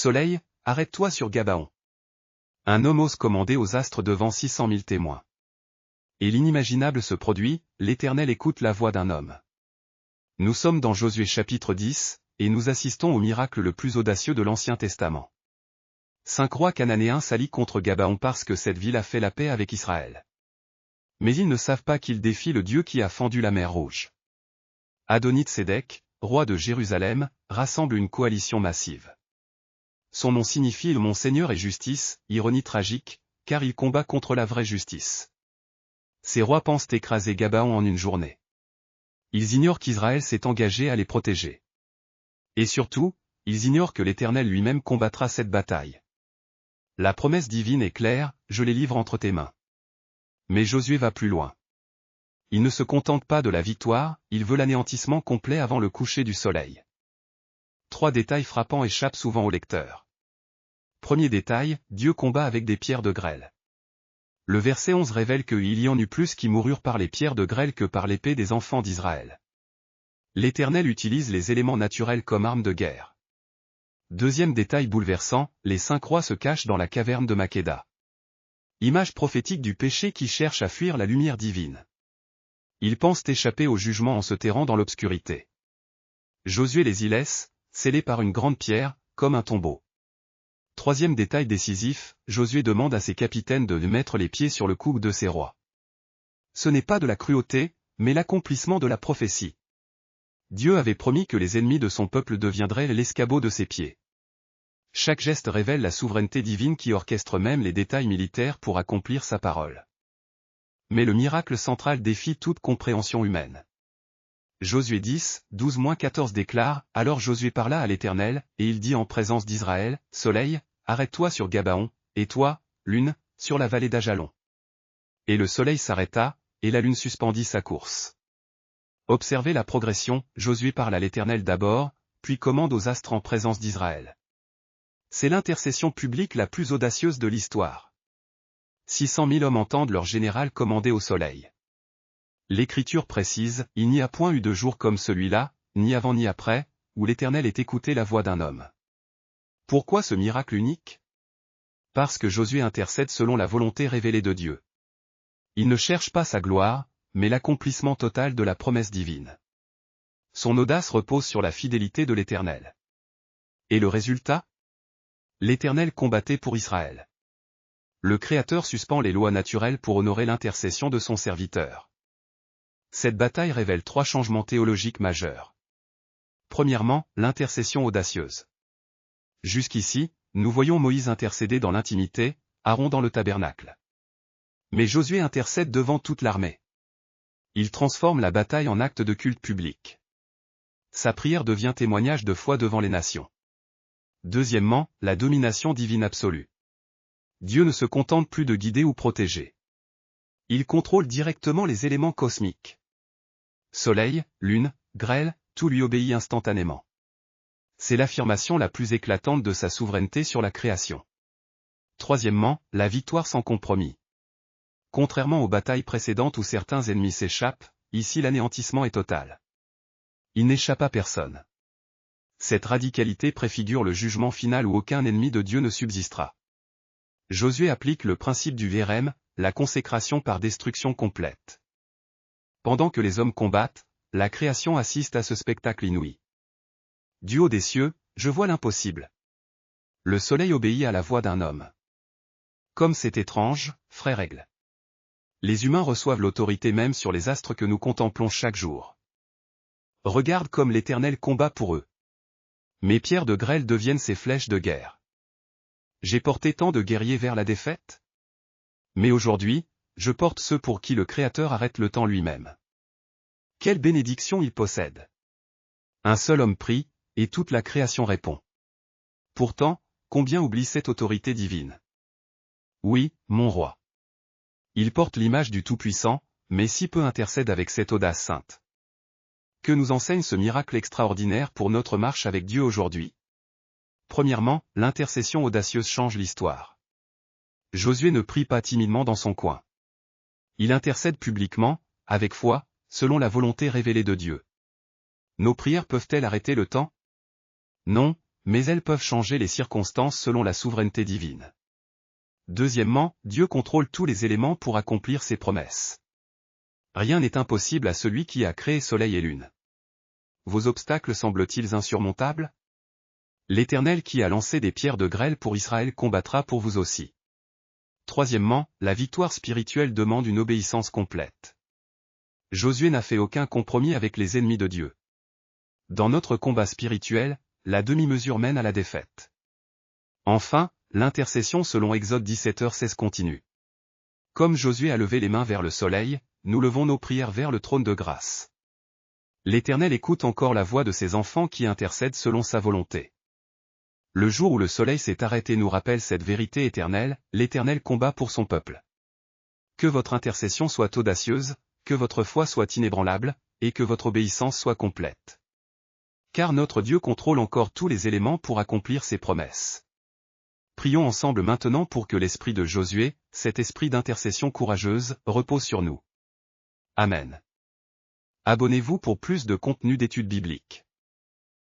Soleil, arrête-toi sur Gabaon. Un homme ose commander aux astres devant 600 000 témoins. Et l'inimaginable se produit, l'Éternel écoute la voix d'un homme. Nous sommes dans Josué chapitre 10, et nous assistons au miracle le plus audacieux de l'Ancien Testament. 5 rois cananéens s'allient contre Gabaon parce que cette ville a fait la paix avec Israël. Mais ils ne savent pas qu'ils défient le Dieu qui a fendu la mer Rouge. Adonit-Sédec, roi de Jérusalem, rassemble une coalition massive. Son nom signifie « Mon Seigneur est justice », ironie tragique, car il combat contre la vraie justice. Ces rois pensent écraser Gabaon en une journée. Ils ignorent qu'Israël s'est engagé à les protéger. Et surtout, ils ignorent que l'Éternel lui-même combattra cette bataille. La promesse divine est claire, je les livre entre tes mains. Mais Josué va plus loin. Il ne se contente pas de la victoire, il veut l'anéantissement complet avant le coucher du soleil. 3 détails frappants échappent souvent au lecteur. Premier détail, Dieu combat avec des pierres de grêle. Le verset 11 révèle qu'il y en eut plus qui moururent par les pierres de grêle que par l'épée des enfants d'Israël. L'Éternel utilise les éléments naturels comme arme de guerre. Deuxième détail bouleversant, les 5 rois se cachent dans la caverne de Makéda. Image prophétique du péché qui cherche à fuir la lumière divine. Ils pensent échapper au jugement en se terrant dans l'obscurité. Josué les y laisse, scellés par une grande pierre, comme un tombeau. Troisième détail décisif, Josué demande à ses capitaines de mettre les pieds sur le cou de ces rois. Ce n'est pas de la cruauté, mais l'accomplissement de la prophétie. Dieu avait promis que les ennemis de son peuple deviendraient l'escabeau de ses pieds. Chaque geste révèle la souveraineté divine qui orchestre même les détails militaires pour accomplir sa parole. Mais le miracle central défie toute compréhension humaine. Josué 10, 12-14 déclare, « Alors Josué parla à l'Éternel, et il dit en présence d'Israël, « Soleil, arrête-toi sur Gabaon, et toi, lune, sur la vallée d'Ajalon. » Et le soleil s'arrêta, et la lune suspendit sa course. Observez la progression, Josué parle à l'Éternel d'abord, puis commande aux astres en présence d'Israël. C'est l'intercession publique la plus audacieuse de l'histoire. 600 000 hommes entendent leur général commander au soleil. L'Écriture précise, il n'y a point eu de jour comme celui-là, ni avant ni après, où l'Éternel ait écouté la voix d'un homme. Pourquoi ce miracle unique? Parce que Josué intercède selon la volonté révélée de Dieu. Il ne cherche pas sa gloire, mais l'accomplissement total de la promesse divine. Son audace repose sur la fidélité de l'Éternel. Et le résultat? L'Éternel combattait pour Israël. Le Créateur suspend les lois naturelles pour honorer l'intercession de son serviteur. Cette bataille révèle 3 changements théologiques majeurs. Premièrement, l'intercession audacieuse. Jusqu'ici, nous voyons Moïse intercéder dans l'intimité, Aaron dans le tabernacle. Mais Josué intercède devant toute l'armée. Il transforme la bataille en acte de culte public. Sa prière devient témoignage de foi devant les nations. Deuxièmement, la domination divine absolue. Dieu ne se contente plus de guider ou protéger. Il contrôle directement les éléments cosmiques. Soleil, lune, grêle, tout lui obéit instantanément. C'est l'affirmation la plus éclatante de sa souveraineté sur la création. Troisièmement, la victoire sans compromis. Contrairement aux batailles précédentes où certains ennemis s'échappent, ici l'anéantissement est total. Il n'échappe à personne. Cette radicalité préfigure le jugement final où aucun ennemi de Dieu ne subsistera. Josué applique le principe du vérem, la consécration par destruction complète. Pendant que les hommes combattent, la création assiste à ce spectacle inouï. Du haut des cieux, je vois l'impossible. Le soleil obéit à la voix d'un homme. Comme c'est étrange, frère Aigle. Les humains reçoivent l'autorité même sur les astres que nous contemplons chaque jour. Regarde comme l'Éternel combat pour eux. Mes pierres de grêle deviennent ses flèches de guerre. J'ai porté tant de guerriers vers la défaite? Mais aujourd'hui, je porte ceux pour qui le Créateur arrête le temps lui-même. Quelle bénédiction il possède! Un seul homme prie, et toute la création répond. Pourtant, combien oublie cette autorité divine? Oui, mon roi. Il porte l'image du Tout-Puissant, mais si peu intercède avec cette audace sainte. Que nous enseigne ce miracle extraordinaire pour notre marche avec Dieu aujourd'hui? Premièrement, l'intercession audacieuse change l'histoire. Josué ne prie pas timidement dans son coin. Il intercède publiquement, avec foi, selon la volonté révélée de Dieu. Nos prières peuvent-elles arrêter le temps? Non, mais elles peuvent changer les circonstances selon la souveraineté divine. Deuxièmement, Dieu contrôle tous les éléments pour accomplir ses promesses. Rien n'est impossible à celui qui a créé soleil et lune. Vos obstacles semblent-ils insurmontables? L'Éternel qui a lancé des pierres de grêle pour Israël combattra pour vous aussi. Troisièmement, la victoire spirituelle demande une obéissance complète. Josué n'a fait aucun compromis avec les ennemis de Dieu. Dans notre combat spirituel, la demi-mesure mène à la défaite. Enfin, l'intercession selon Exode 17h16 continue. Comme Josué a levé les mains vers le soleil, nous levons nos prières vers le trône de grâce. L'Éternel écoute encore la voix de ses enfants qui intercèdent selon sa volonté. Le jour où le soleil s'est arrêté nous rappelle cette vérité éternelle, l'Éternel combat pour son peuple. Que votre intercession soit audacieuse, que votre foi soit inébranlable, et que votre obéissance soit complète. Car notre Dieu contrôle encore tous les éléments pour accomplir ses promesses. Prions ensemble maintenant pour que l'esprit de Josué, cet esprit d'intercession courageuse, repose sur nous. Amen. Abonnez-vous pour plus de contenu d'études bibliques.